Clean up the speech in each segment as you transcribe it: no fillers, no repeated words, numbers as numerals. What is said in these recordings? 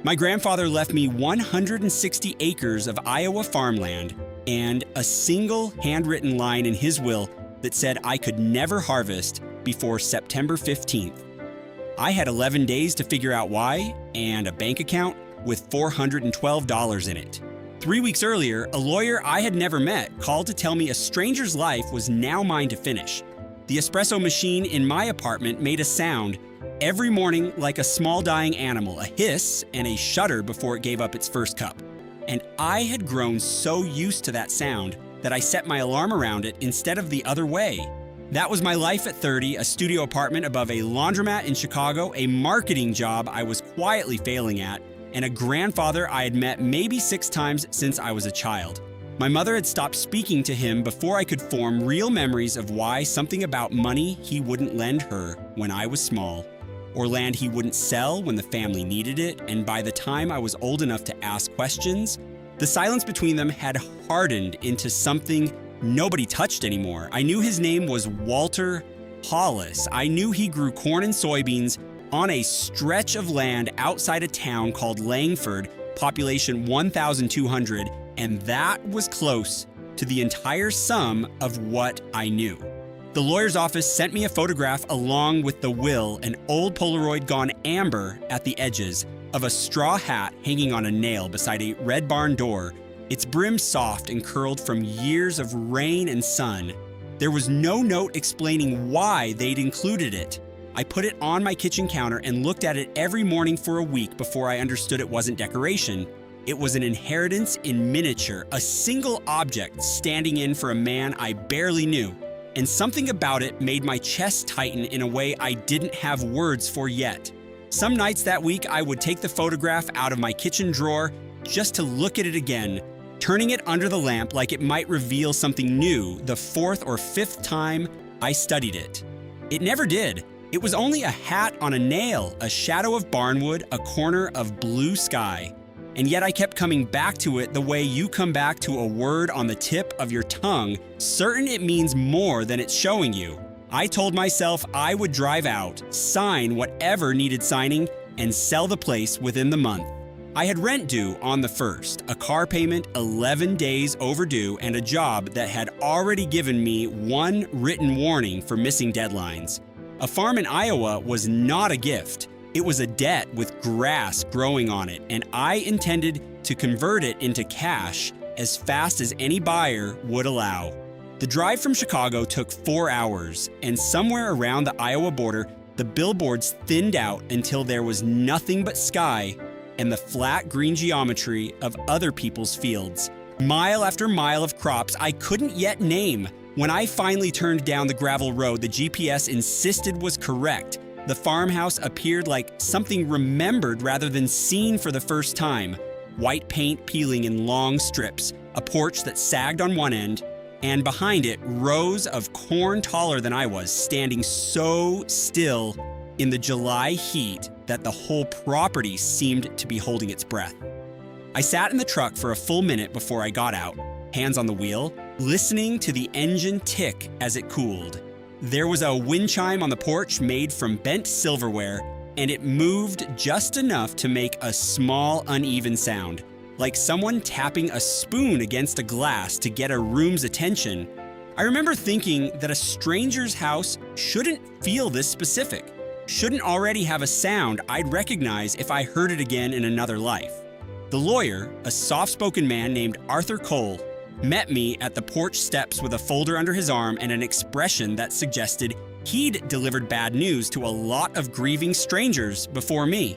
My grandfather left me 160 acres of Iowa farmland and a single handwritten line in his will that said I could never harvest before September 15th. I had 11 days to figure out why and a bank account with $412 in it. 3 weeks earlier, a lawyer I had never met called to tell me a stranger's life was now mine to finish. The espresso machine in my apartment made a sound every morning like a small dying animal, a hiss and a shudder before it gave up its first cup. And I had grown so used to that sound that I set my alarm around it instead of the other way. That was my life at 30, a studio apartment above a laundromat in Chicago, a marketing job I was quietly failing at, and a grandfather I had met maybe 6 times since I was a child. My mother had stopped speaking to him before I could form real memories of why something about money he wouldn't lend her when I was small, or land he wouldn't sell when the family needed it, and by the time I was old enough to ask questions, the silence between them had hardened into something nobody touched anymore. I knew his name was Walter Hollis. I knew he grew corn and soybeans on a stretch of land outside a town called Langford, population 1,200, and that was close to the entire sum of what I knew. The lawyer's office sent me a photograph along with the will, an old Polaroid gone amber at the edges, of a straw hat hanging on a nail beside a red barn door, its brim soft and curled from years of rain and sun. There was no note explaining why they'd included it. I put it on my kitchen counter and looked at it every morning for a week before I understood it wasn't decoration. It was an inheritance in miniature, a single object standing in for a man I barely knew. And something about it made my chest tighten in a way I didn't have words for yet. Some nights that week, I would take the photograph out of my kitchen drawer just to look at it again, turning it under the lamp like it might reveal something new the 4th or 5th time I studied it. It never did. It was only a hat on a nail, a shadow of barnwood, a corner of blue sky. And yet I kept coming back to it the way you come back to a word on the tip of your tongue, certain it means more than it's showing you. I told myself I would drive out, sign whatever needed signing, and sell the place within the month. I had rent due on the 1st, a car payment 11 days overdue, and a job that had already given me 1 written warning for missing deadlines. A farm in Iowa was not a gift. It was a debt with grass growing on it, and I intended to convert it into cash as fast as any buyer would allow. The drive from Chicago took 4 hours, and somewhere around the Iowa border, the billboards thinned out until there was nothing but sky and the flat green geometry of other people's fields. Mile after mile of crops I couldn't yet name. When I finally turned down the gravel road the GPS insisted was correct, the farmhouse appeared like something remembered rather than seen for the first time. White paint peeling in long strips, a porch that sagged on one end, and behind it, rows of corn taller than I was, standing so still in the July heat that the whole property seemed to be holding its breath. I sat in the truck for a full minute before I got out, hands on the wheel, listening to the engine tick as it cooled. There was a wind chime on the porch made from bent silverware, and it moved just enough to make a small, uneven sound, like someone tapping a spoon against a glass to get a room's attention. I remember thinking that a stranger's house shouldn't feel this specific, shouldn't already have a sound I'd recognize if I heard it again in another life. The lawyer, a soft-spoken man named Arthur Cole, met me at the porch steps with a folder under his arm and an expression that suggested he'd delivered bad news to a lot of grieving strangers before me.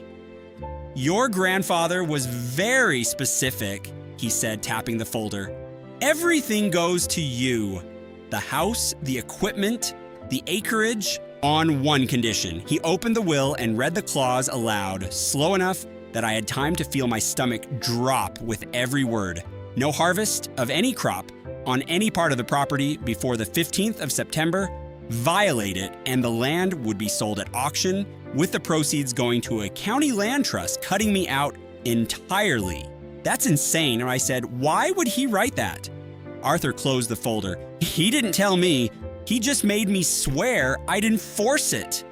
"Your grandfather was very specific," he said, tapping the folder. "Everything goes to you. The house, the equipment, the acreage, on one condition." He opened the will and read the clause aloud, slow enough that I had time to feel my stomach drop with every word. No harvest of any crop on any part of the property before the 15th of September, violate it, and the land would be sold at auction, with the proceeds going to a county land trust, cutting me out entirely. "That's insane," I said. "Why would he write that?" Arthur closed the folder. "He didn't tell me. He just made me swear I'd enforce it."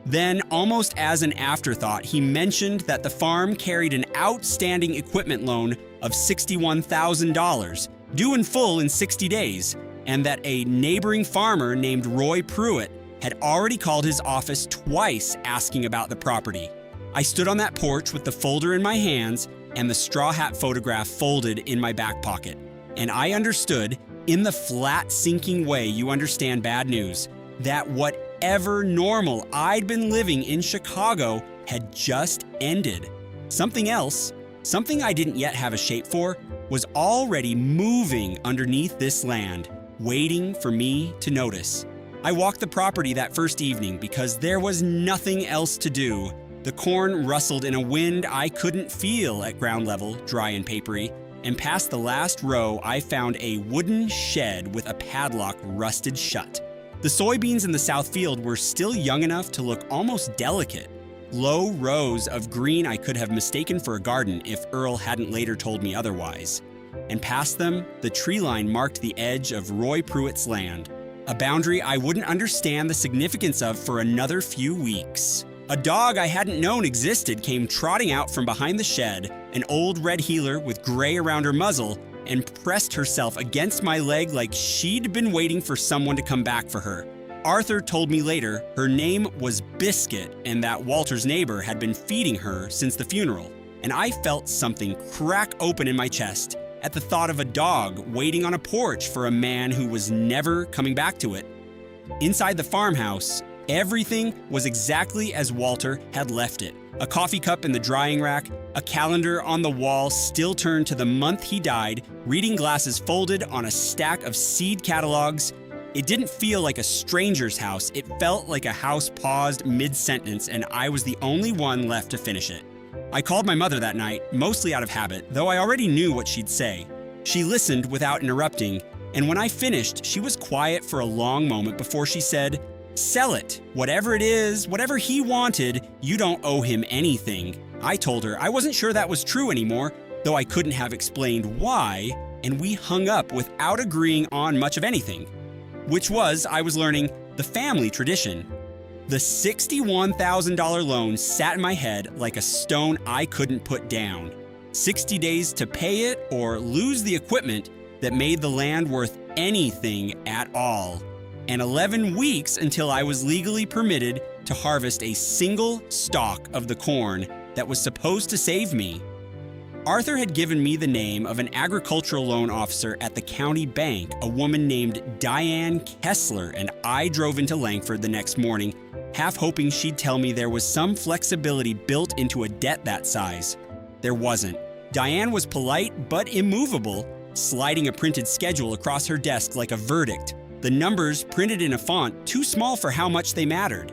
Then, almost as an afterthought, he mentioned that the farm carried an outstanding equipment loan of $61,000, due in full in 60 days, and that a neighboring farmer named Roy Pruitt had already called his office twice asking about the property. I stood on that porch with the folder in my hands and the straw hat photograph folded in my back pocket, and I understood, in the flat, sinking way you understand bad news, that whatever normal I'd been living in Chicago had just ended. Something else, something I didn't yet have a shape for, was already moving underneath this land, waiting for me to notice. I walked the property that first evening because there was nothing else to do. The corn rustled in a wind I couldn't feel at ground level, dry and papery, and past the last row I found a wooden shed with a padlock rusted shut. The soybeans in the south field were still young enough to look almost delicate. Low rows of green I could have mistaken for a garden if Earl hadn't later told me otherwise. And past them, the tree line marked the edge of Roy Pruitt's land, a boundary I wouldn't understand the significance of for another few weeks. A dog I hadn't known existed came trotting out from behind the shed, an old red heeler with gray around her muzzle, and pressed herself against my leg like she'd been waiting for someone to come back for her. Arthur told me later her name was Biscuit and that Walter's neighbor had been feeding her since the funeral, and I felt something crack open in my chest at the thought of a dog waiting on a porch for a man who was never coming back to it. Inside the farmhouse, everything was exactly as Walter had left it. A coffee cup in the drying rack, a calendar on the wall still turned to the month he died, reading glasses folded on a stack of seed catalogs. It didn't feel like a stranger's house. It felt like a house paused mid-sentence, and I was the only one left to finish it. I called my mother that night, mostly out of habit, though I already knew what she'd say. She listened without interrupting, and when I finished, she was quiet for a long moment before she said, "Sell it. Whatever it is, whatever he wanted, you don't owe him anything." I told her I wasn't sure that was true anymore, though I couldn't have explained why, and we hung up without agreeing on much of anything, which was, I was learning, the family tradition. The $61,000 loan sat in my head like a stone I couldn't put down. 60 days to pay it or lose the equipment that made the land worth anything at all. And 11 weeks until I was legally permitted to harvest a single stalk of the corn that was supposed to save me. Arthur had given me the name of an agricultural loan officer at the county bank, a woman named Diane Kessler, and I drove into Langford the next morning, half hoping she'd tell me there was some flexibility built into a debt that size. There wasn't. Diane was polite but immovable, sliding a printed schedule across her desk like a verdict, the numbers printed in a font too small for how much they mattered.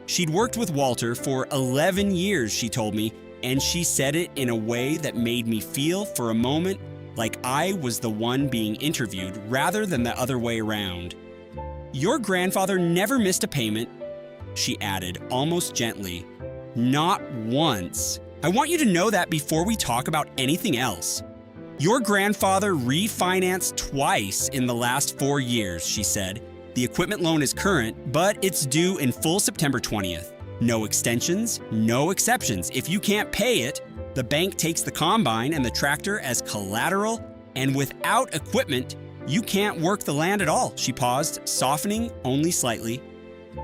She'd worked with Walter for 11 years, she told me, and she said it in a way that made me feel for a moment like I was the one being interviewed rather than the other way around. "Your grandfather never missed a payment," she added almost gently. "Not once. I want you to know that before we talk about anything else. Your grandfather refinanced twice in the last 4 years," she said. "The equipment loan is current, but it's due in full September 20th. No extensions, no exceptions. If you can't pay it, the bank takes the combine and the tractor as collateral, and without equipment, you can't work the land at all." She paused, softening only slightly.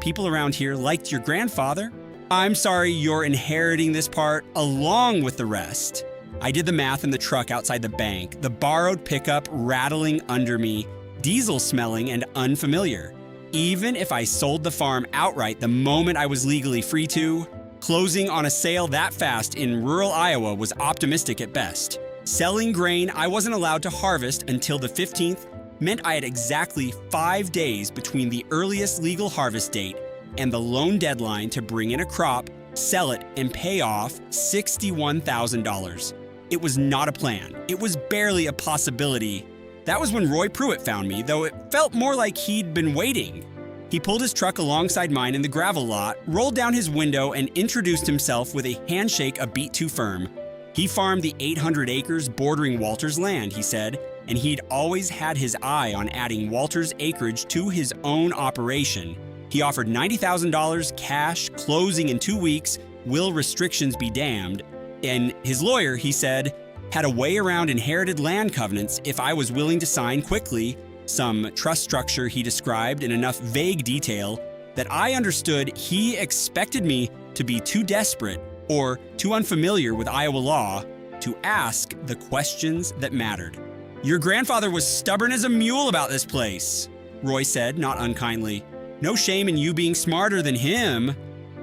"People around here liked your grandfather. I'm sorry you're inheriting this part along with the rest." I did the math in the truck outside the bank, the borrowed pickup rattling under me, diesel smelling and unfamiliar. Even if I sold the farm outright the moment I was legally free to, closing on a sale that fast in rural Iowa was optimistic at best. Selling grain I wasn't allowed to harvest until the 15th meant I had exactly 5 days between the earliest legal harvest date and the loan deadline to bring in a crop, sell it, and pay off $61,000. It was not a plan. It was barely a possibility. That was when Roy Pruitt found me, though it felt more like he'd been waiting. He pulled his truck alongside mine in the gravel lot, rolled down his window, and introduced himself with a handshake a beat too firm. He farmed the 800 acres bordering Walter's land, he said, and he'd always had his eye on adding Walter's acreage to his own operation. He offered $90,000 cash, closing in 2 weeks, will restrictions be damned. And his lawyer, he said, had a way around inherited land covenants if I was willing to sign quickly, some trust structure he described in enough vague detail that I understood he expected me to be too desperate or too unfamiliar with Iowa law to ask the questions that mattered. "Your grandfather was stubborn as a mule about this place," Roy said, not unkindly. "No shame in you being smarter than him.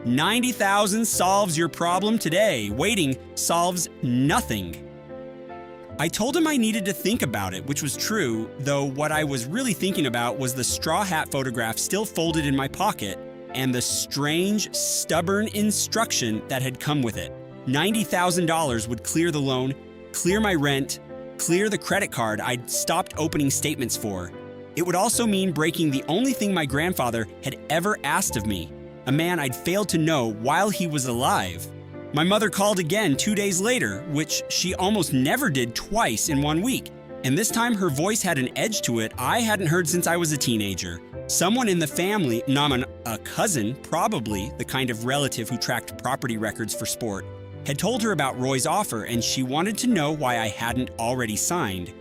90,000 solves your problem today. Waiting solves nothing." I told him I needed to think about it, which was true, though what I was really thinking about was the straw hat photograph still folded in my pocket and the strange, stubborn instruction that had come with it. $90,000 would clear the loan, clear my rent, clear the credit card I'd stopped opening statements for. It would also mean breaking the only thing my grandfather had ever asked of me, a man I'd failed to know while he was alive. My mother called again 2 days later, which she almost never did twice in 1 week, and this time her voice had an edge to it I hadn't heard since I was a teenager. Someone in the family, a cousin, probably the kind of relative who tracked property records for sport, had told her about Roy's offer, and she wanted to know why I hadn't already signed.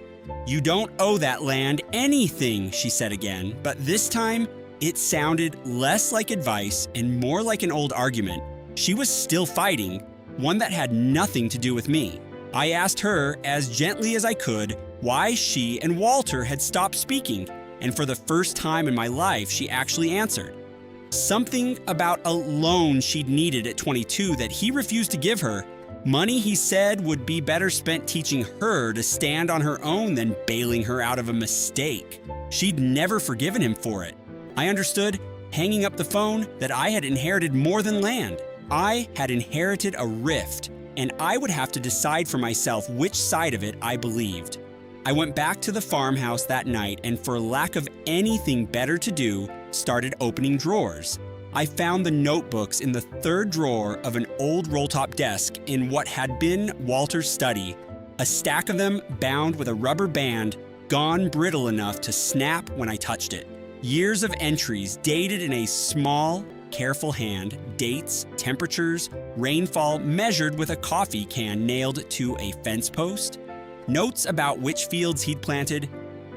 "You don't owe that land anything," she said again, but this time it sounded less like advice and more like an old argument. She was still fighting, one that had nothing to do with me. I asked her, as gently as I could, why she and Walter had stopped speaking, and for the first time in my life, she actually answered. Something about a loan she'd needed at 22 that he refused to give her, money he said would be better spent teaching her to stand on her own than bailing her out of a mistake. She'd never forgiven him for it. I understood, hanging up the phone, that I had inherited more than land. I had inherited a rift, and I would have to decide for myself which side of it I believed. I went back to the farmhouse that night and, for lack of anything better to do, started opening drawers. I found the notebooks in the third drawer of an old roll-top desk in what had been Walter's study, a stack of them bound with a rubber band, gone brittle enough to snap when I touched it. Years of entries dated in a small, careful hand, dates, temperatures, rainfall measured with a coffee can nailed to a fence post, notes about which fields he'd planted,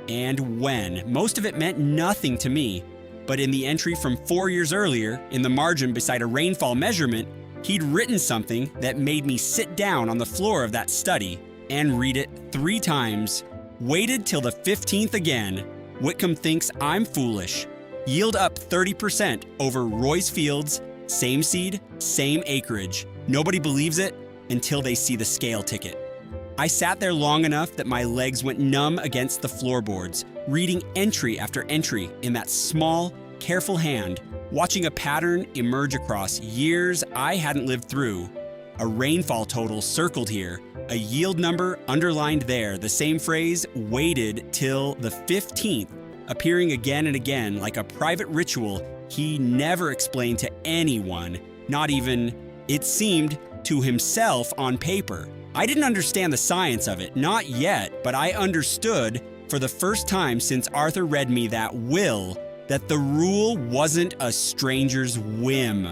and when. Most of it meant nothing to me, but in the entry from 4 years earlier, in the margin beside a rainfall measurement, he'd written something that made me sit down on the floor of that study and read it 3 times. Waited till the 15th again. Whitcomb thinks I'm foolish. Yield up 30% over Roy's fields, same seed, same acreage. Nobody believes it until they see the scale ticket. I sat there long enough that my legs went numb against the floorboards, reading entry after entry in that small, careful hand, watching a pattern emerge across years I hadn't lived through. A rainfall total circled here, a yield number underlined there, the same phrase, waited till the 15th, appearing again and again like a private ritual he never explained to anyone, not even, it seemed, to himself on paper. I didn't understand the science of it, not yet, but I understood for the first time since Arthur read me that will, that the rule wasn't a stranger's whim.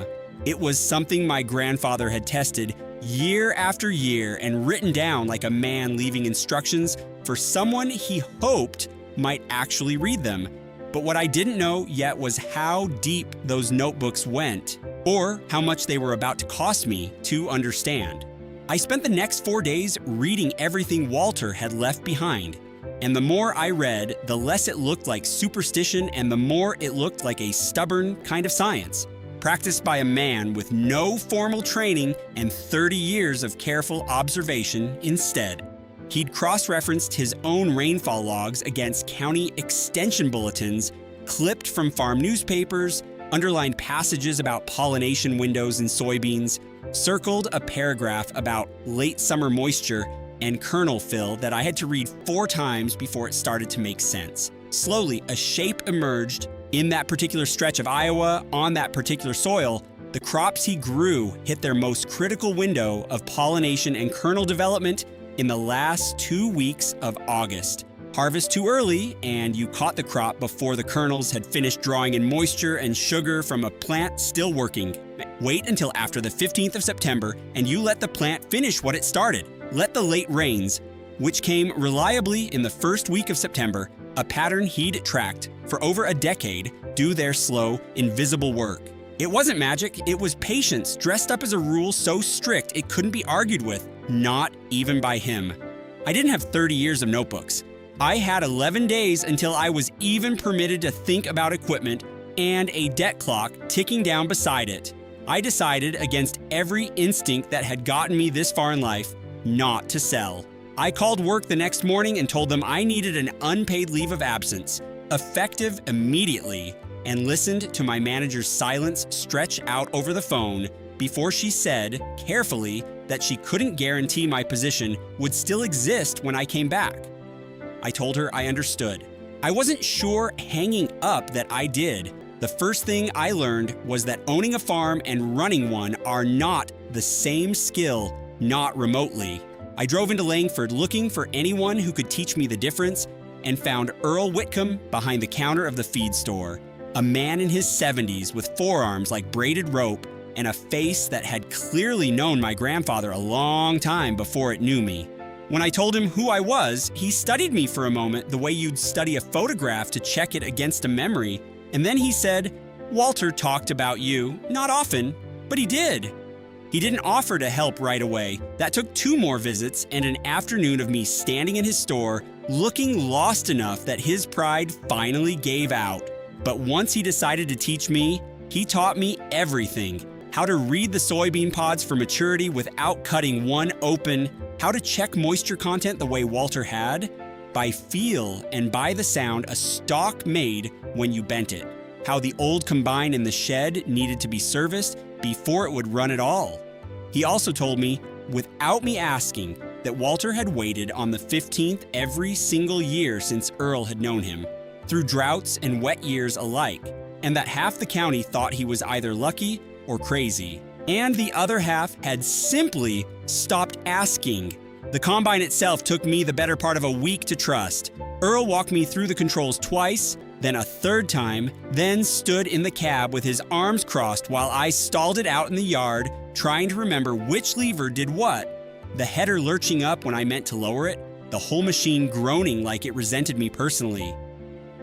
It was something my grandfather had tested year after year and written down like a man leaving instructions for someone he hoped might actually read them. But what I didn't know yet was how deep those notebooks went, or how much they were about to cost me to understand. I spent the next 4 days reading everything Walter had left behind, and the more I read, the less it looked like superstition and the more it looked like a stubborn kind of science, practiced by a man with no formal training and 30 years of careful observation instead. He'd cross-referenced his own rainfall logs against county extension bulletins, clipped from farm newspapers, underlined passages about pollination windows in soybeans, circled a paragraph about late summer moisture and kernel fill that I had to read 4 times before it started to make sense. Slowly, a shape emerged in that particular stretch of Iowa, on that particular soil. The crops he grew hit their most critical window of pollination and kernel development in the last 2 weeks of August. Harvest too early, and you caught the crop before the kernels had finished drawing in moisture and sugar from a plant still working. Wait until after the 15th of September, and you let the plant finish what it started. Let the late rains, which came reliably in the first week of September, a pattern he'd tracked for over a decade, do their slow, invisible work. It wasn't magic, it was patience dressed up as a rule so strict it couldn't be argued with, not even by him. I didn't have 30 years of notebooks. I had 11 days until I was even permitted to think about equipment and a debt clock ticking down beside it. I decided, against every instinct that had gotten me this far in life, not to sell. I called work the next morning and told them I needed an unpaid leave of absence, effective immediately, and listened to my manager's silence stretch out over the phone before she said, carefully, that she couldn't guarantee my position would still exist when I came back. I told her I understood. I wasn't sure hanging up that I did. The first thing I learned was that owning a farm and running one are not the same skill, not remotely. I drove into Langford looking for anyone who could teach me the difference and found Earl Whitcomb behind the counter of the feed store, a man in his 70s with forearms like braided rope and a face that had clearly known my grandfather a long time before it knew me. When I told him who I was, he studied me for a moment the way you'd study a photograph to check it against a memory, and then he said, "Walter talked about you, not often, but he did." He didn't offer to help right away. That took 2 more visits and an afternoon of me standing in his store, looking lost enough that his pride finally gave out. But once he decided to teach me, he taught me everything. How to read the soybean pods for maturity without cutting one open, how to check moisture content the way Walter had, by feel and by the sound a stalk made when you bent it, how the old combine in the shed needed to be serviced before it would run at all. He also told me, without me asking, that Walter had waited on the 15th every single year since Earl had known him, through droughts and wet years alike, and that half the county thought he was either lucky or crazy, and the other half had simply stopped asking. The combine itself took me the better part of a week to trust. Earl walked me through the controls twice, then a third time, then stood in the cab with his arms crossed while I stalled it out in the yard, trying to remember which lever did what, the header lurching up when I meant to lower it, the whole machine groaning like it resented me personally.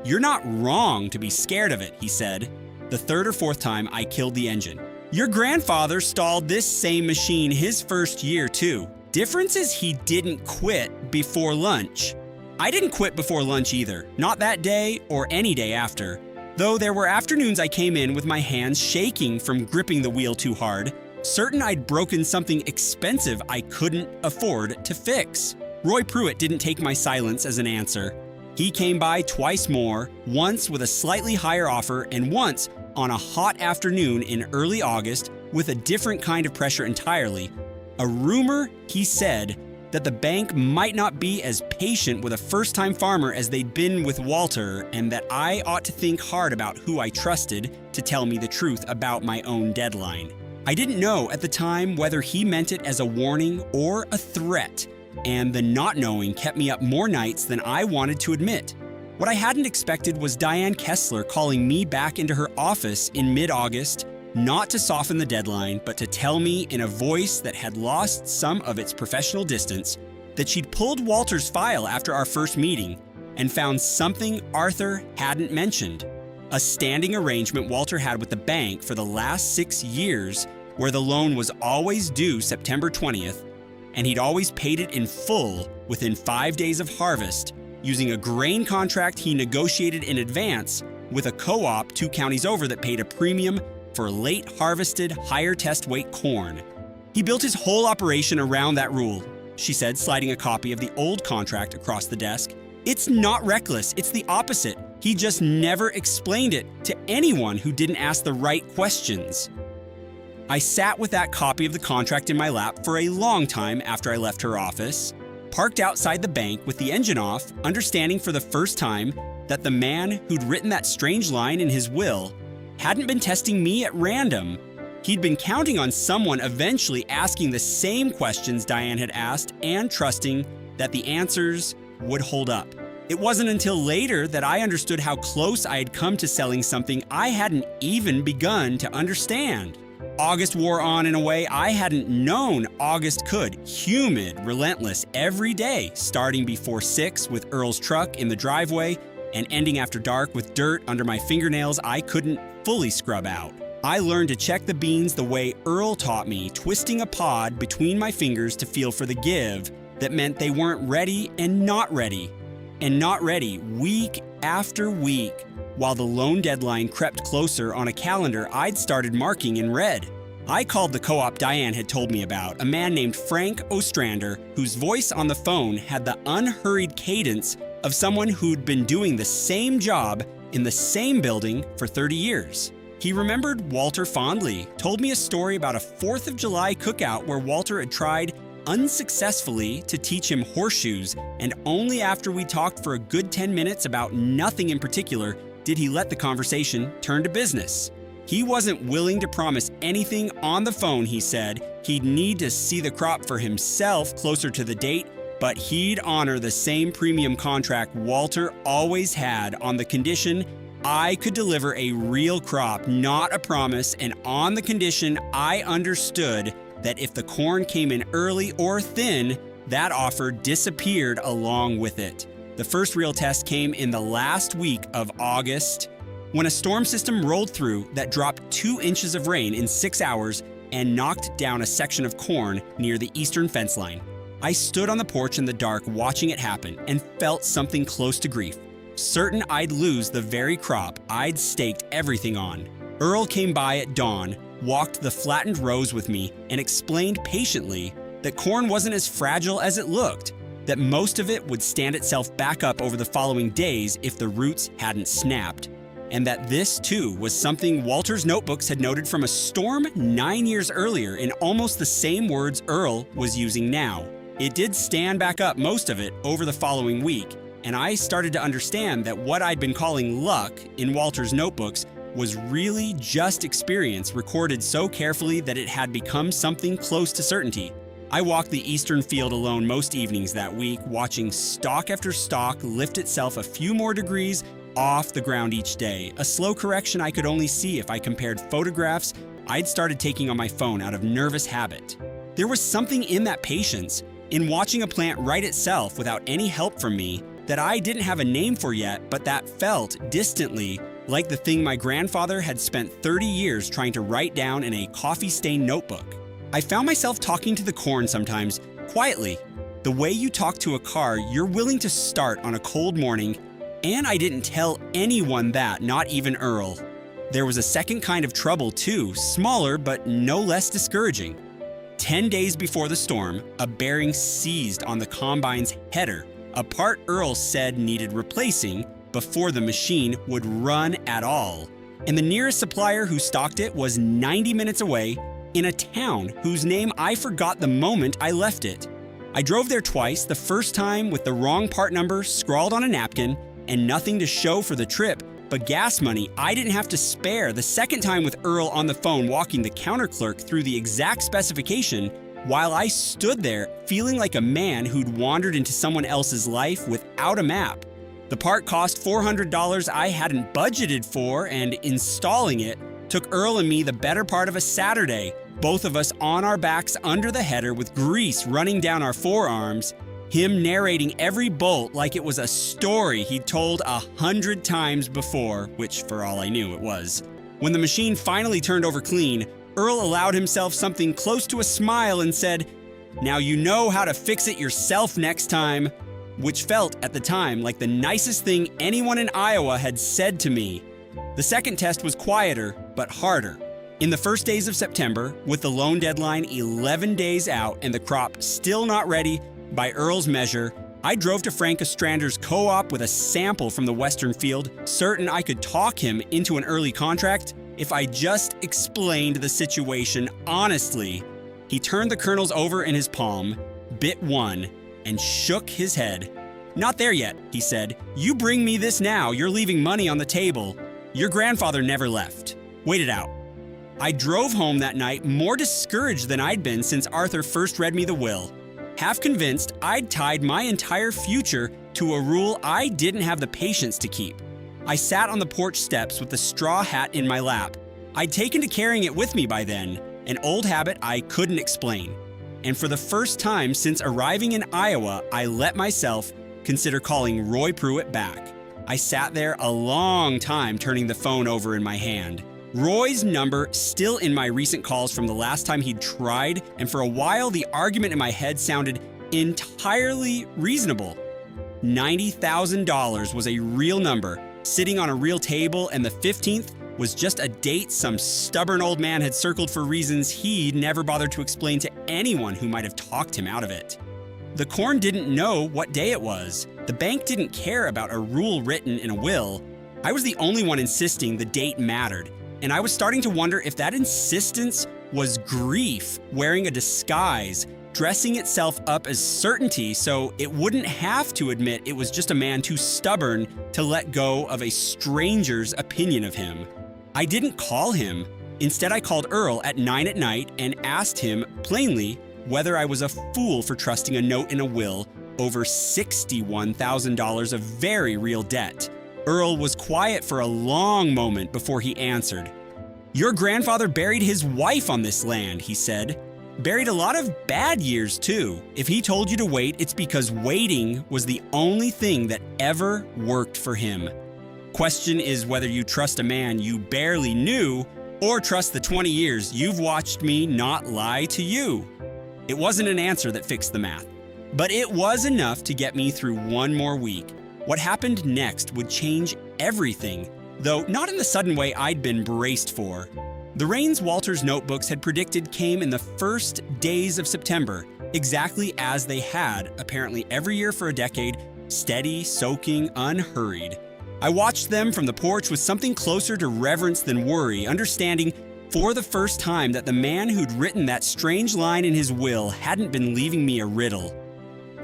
"You're not wrong to be scared of it," he said. The 3rd or 4th time I killed the engine. "Your grandfather stalled this same machine his first year too. Difference is he didn't quit before lunch." I didn't quit before lunch either, not that day or any day after. Though there were afternoons I came in with my hands shaking from gripping the wheel too hard, certain I'd broken something expensive I couldn't afford to fix. Roy Pruitt didn't take my silence as an answer. He came by twice more, once with a slightly higher offer and once on a hot afternoon in early August with a different kind of pressure entirely. A rumor, he said, that the bank might not be as patient with a first-time farmer as they'd been with Walter, and that I ought to think hard about who I trusted to tell me the truth about my own deadline. I didn't know at the time whether he meant it as a warning or a threat, and the not knowing kept me up more nights than I wanted to admit. What I hadn't expected was Diane Kessler calling me back into her office in mid-August, not to soften the deadline, but to tell me in a voice that had lost some of its professional distance that she'd pulled Walter's file after our first meeting and found something Arthur hadn't mentioned. A standing arrangement Walter had with the bank for the last 6 years where the loan was always due September 20th, and he'd always paid it in full within 5 days of harvest, using a grain contract he negotiated in advance with a co-op 2 counties over that paid a premium for late harvested, higher test weight corn. He built his whole operation around that rule, she said, sliding a copy of the old contract across the desk. It's not reckless, it's the opposite. He just never explained it to anyone who didn't ask the right questions. I sat with that copy of the contract in my lap for a long time after I left her office, parked outside the bank with the engine off, understanding for the first time that the man who'd written that strange line in his will hadn't been testing me at random. He'd been counting on someone eventually asking the same questions Diane had asked and trusting that the answers would hold up. It wasn't until later that I understood how close I had come to selling something I hadn't even begun to understand. August wore on in a way I hadn't known August could. Humid, relentless, every day, starting before 6 with Earl's truck in the driveway and ending after dark with dirt under my fingernails I couldn't fully scrub out. I learned to check the beans the way Earl taught me, twisting a pod between my fingers to feel for the give that meant they weren't ready and not ready. And not ready week after week. While the loan deadline crept closer on a calendar I'd started marking in red. I called the co-op Diane had told me about, a man named Frank Ostrander, whose voice on the phone had the unhurried cadence of someone who'd been doing the same job in the same building for 30 years. He remembered Walter fondly, told me a story about a 4th of July cookout where Walter had tried unsuccessfully to teach him horseshoes, and only after we talked for a good 10 minutes about nothing in particular did he let the conversation turn to business. He wasn't willing to promise anything on the phone, he said. He'd need to see the crop for himself closer to the date, but he'd honor the same premium contract Walter always had on the condition I could deliver a real crop, not a promise, and on the condition I understood that if the corn came in early or thin, that offer disappeared along with it. The first real test came in the last week of August, when a storm system rolled through that dropped 2 inches of rain in 6 hours and knocked down a section of corn near the eastern fence line. I stood on the porch in the dark watching it happen and felt something close to grief, certain I'd lose the very crop I'd staked everything on. Earl came by at dawn, walked the flattened rows with me, and explained patiently that corn wasn't as fragile as it looked, that most of it would stand itself back up over the following days if the roots hadn't snapped, and that this, too, was something Walter's notebooks had noted from a storm 9 years earlier in almost the same words Earl was using now. It did stand back up, most of it, over the following week, and I started to understand that what I'd been calling luck in Walter's notebooks was really just experience recorded so carefully that it had become something close to certainty. I walked the eastern field alone most evenings that week, watching stalk after stalk lift itself a few more degrees off the ground each day, a slow correction I could only see if I compared photographs I'd started taking on my phone out of nervous habit. There was something in that patience, in watching a plant right itself without any help from me, that I didn't have a name for yet, but that felt distantly like the thing my grandfather had spent 30 years trying to write down in a coffee-stained notebook. I found myself talking to the corn sometimes, quietly, the way you talk to a car you're willing to start on a cold morning, and I didn't tell anyone that, not even Earl. There was a second kind of trouble too, smaller but no less discouraging. 10 days before the storm, a bearing seized on the combine's header, a part Earl said needed replacing before the machine would run at all. And the nearest supplier who stocked it was 90 minutes away in a town whose name I forgot the moment I left it. I drove there twice, the first time with the wrong part number scrawled on a napkin and nothing to show for the trip, but gas money I didn't have to spare. The second time with Earl on the phone walking the counter clerk through the exact specification while I stood there feeling like a man who'd wandered into someone else's life without a map. The part cost $400 I hadn't budgeted for, and installing it took Earl and me the better part of a Saturday, both of us on our backs under the header with grease running down our forearms, him narrating every bolt like it was a story he'd told 100 times before, which for all I knew it was. When the machine finally turned over clean, Earl allowed himself something close to a smile and said, "Now you know how to fix it yourself next time," which felt at the time like the nicest thing anyone in Iowa had said to me. The second test was quieter, but harder. In the first days of September, with the loan deadline 11 days out and the crop still not ready by Earl's measure, I drove to Frank Ostrander's co-op with a sample from the western field, certain I could talk him into an early contract if I just explained the situation honestly. He turned the kernels over in his palm, bit one, and shook his head. "Not there yet," he said. "You bring me this now, you're leaving money on the table. Your grandfather never left. Wait it out." I drove home that night more discouraged than I'd been since Arthur first read me the will. half convinced I'd tied my entire future to a rule I didn't have the patience to keep. I sat on the porch steps with the straw hat in my lap. I'd taken to carrying it with me by then, an old habit I couldn't explain. And for the first time since arriving in Iowa, I let myself consider calling Roy Pruitt back. I sat there a long time turning the phone over in my hand. Roy's number still in my recent calls from the last time he'd tried, and for a while the argument in my head sounded entirely reasonable. $90,000 was a real number, sitting on a real table, and the 15th was just a date some stubborn old man had circled for reasons he'd never bothered to explain to anyone who might have talked him out of it. The corn didn't know what day it was. The bank didn't care about a rule written in a will. I was the only one insisting the date mattered, and I was starting to wonder if that insistence was grief wearing a disguise, dressing itself up as certainty so it wouldn't have to admit it was just a man too stubborn to let go of a stranger's opinion of him. I didn't call him. Instead, I called Earl at 9 at night and asked him plainly whether I was a fool for trusting a note in a will over $61,000 of very real debt. Earl was quiet for a long moment before he answered. "Your grandfather buried his wife on this land," he said. "Buried a lot of bad years, too. If he told you to wait, it's because waiting was the only thing that ever worked for him. Question is whether you trust a man you barely knew or trust the 20 years you've watched me not lie to you." It wasn't an answer that fixed the math, but it was enough to get me through one more week. What happened next would change everything, though not in the sudden way I'd been braced for. The rains Walter's notebooks had predicted came in the first days of September, exactly as they had, apparently every year for a decade, steady, soaking, unhurried. I watched them from the porch with something closer to reverence than worry, understanding for the first time that the man who'd written that strange line in his will hadn't been leaving me a riddle.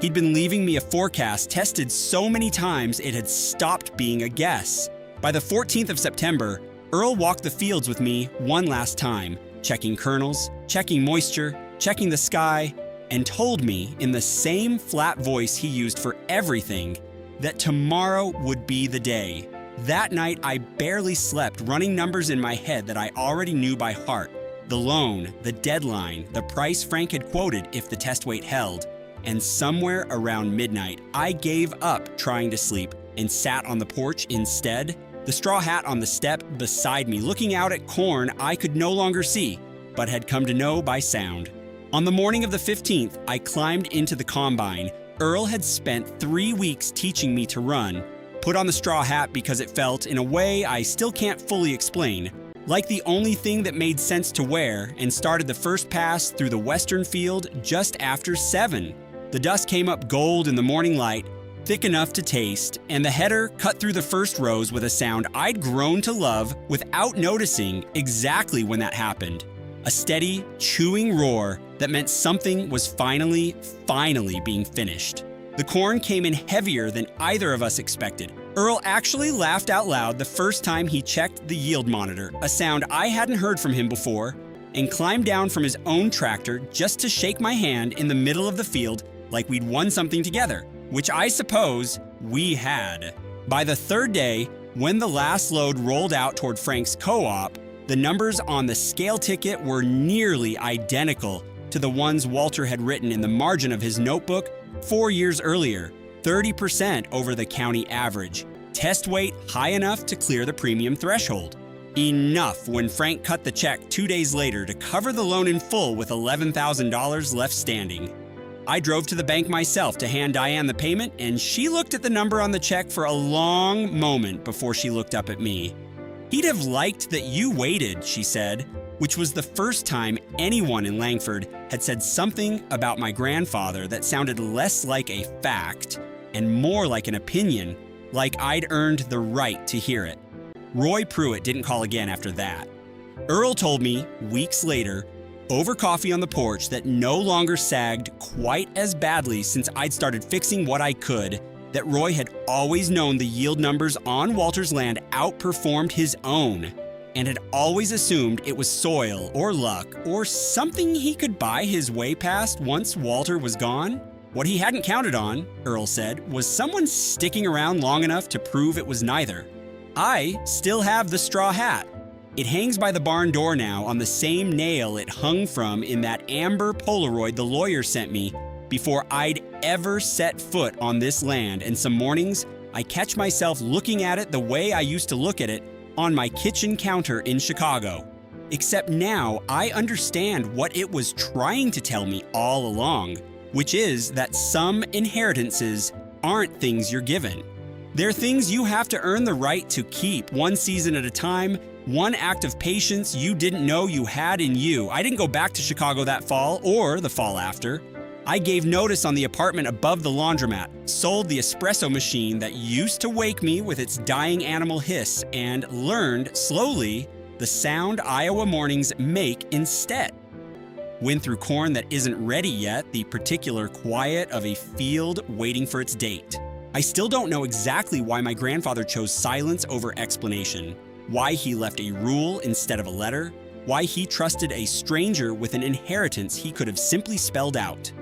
He'd been leaving me a forecast tested so many times it had stopped being a guess. By the 14th of September, Earl walked the fields with me one last time, checking kernels, checking moisture, checking the sky, and told me in the same flat voice he used for everything that tomorrow would be the day. That night, I barely slept, running numbers in my head that I already knew by heart. The loan, the deadline, the price Frank had quoted if the test weight held. And somewhere around midnight, I gave up trying to sleep and sat on the porch instead, the straw hat on the step beside me, looking out at corn I could no longer see, but had come to know by sound. On the morning of the 15th, I climbed into the combine. Earl had spent 3 weeks teaching me to run, put on the straw hat because it felt, in a way I still can't fully explain, like the only thing that made sense to wear, and started the first pass through the western field just after 7. The dust came up gold in the morning light, thick enough to taste, and the header cut through the first rows with a sound I'd grown to love without noticing exactly when that happened. A steady, chewing roar that meant something was finally being finished. The corn came in heavier than either of us expected. Earl actually laughed out loud the first time he checked the yield monitor, a sound I hadn't heard from him before, and climbed down from his own tractor just to shake my hand in the middle of the field like we'd won something together, which I suppose we had. By the third day, when the last load rolled out toward Frank's co-op, the numbers on the scale ticket were nearly identical to the ones Walter had written in the margin of his notebook 4 years earlier, 30% over the county average. Test weight high enough to clear the premium threshold. Enough when Frank cut the check 2 days later to cover the loan in full with $11,000 left standing. I drove to the bank myself to hand Diane the payment, and she looked at the number on the check for a long moment before she looked up at me. "He'd have liked that you waited," she said, which was the first time anyone in Langford had said something about my grandfather that sounded less like a fact and more like an opinion, like I'd earned the right to hear it. Roy Pruitt didn't call again after that. Earl told me, weeks later, over coffee on the porch, that no longer sagged quite as badly since I'd started fixing what I could, that Roy had always known the yield numbers on Walter's land outperformed his own. and had always assumed it was soil or luck or something he could buy his way past once Walter was gone. What he hadn't counted on, Earl said, was someone sticking around long enough to prove it was neither. I still have the straw hat. It hangs by the barn door now on the same nail it hung from in that amber Polaroid the lawyer sent me before I'd ever set foot on this land, and some mornings I catch myself looking at it the way I used to look at it on my kitchen counter in Chicago. Except now I understand what it was trying to tell me all along, which is that some inheritances aren't things you're given. They're things you have to earn the right to keep, one season at a time, one act of patience you didn't know you had in you. I didn't go back to Chicago that fall or the fall after. I gave notice on the apartment above the laundromat, sold the espresso machine that used to wake me with its dying animal hiss, and learned, slowly, the sound Iowa mornings make instead. Went through corn that isn't ready yet, the particular quiet of a field waiting for its date. I still don't know exactly why my grandfather chose silence over explanation, why he left a rule instead of a letter, why he trusted a stranger with an inheritance he could have simply spelled out.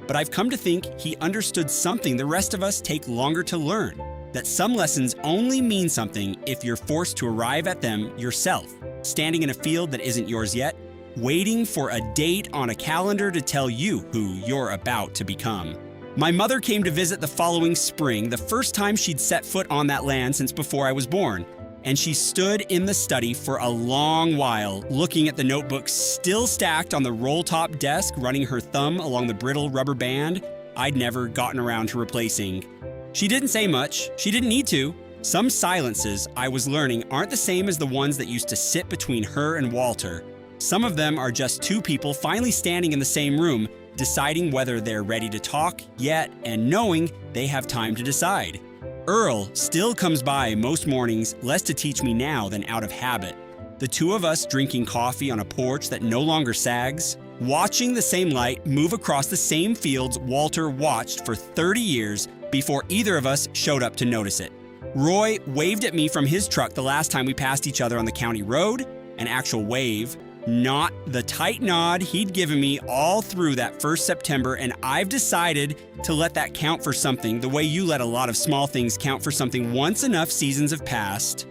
But I've come to think he understood something the rest of us take longer to learn, that some lessons only mean something if you're forced to arrive at them yourself, standing in a field that isn't yours yet, waiting for a date on a calendar to tell you who you're about to become. My mother came to visit the following spring, the first time she'd set foot on that land since before I was born, and she stood in the study for a long while, looking at the notebooks still stacked on the roll-top desk, running her thumb along the brittle rubber band I'd never gotten around to replacing. She didn't say much. She didn't need to. Some silences, I was learning, aren't the same as the ones that used to sit between her and Walter. Some of them are just two people finally standing in the same room, deciding whether they're ready to talk yet and knowing they have time to decide. Earl still comes by most mornings, less to teach me now than out of habit. The two of us drinking coffee on a porch that no longer sags, watching the same light move across the same fields Walter watched for 30 years before either of us showed up to notice it. Roy waved at me from his truck the last time we passed each other on the county road, an actual wave, not the tight nod he'd given me all through that first September, and I've decided to let that count for something the way you let a lot of small things count for something once enough seasons have passed.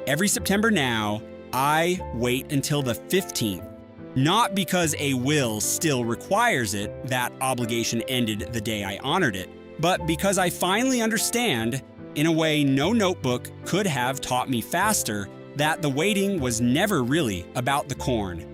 Every September now, I wait until the 15th. Not because a will still requires it, that obligation ended the day I honored it, but because I finally understand, in a way no notebook could have taught me faster, that the waiting was never really about the corn.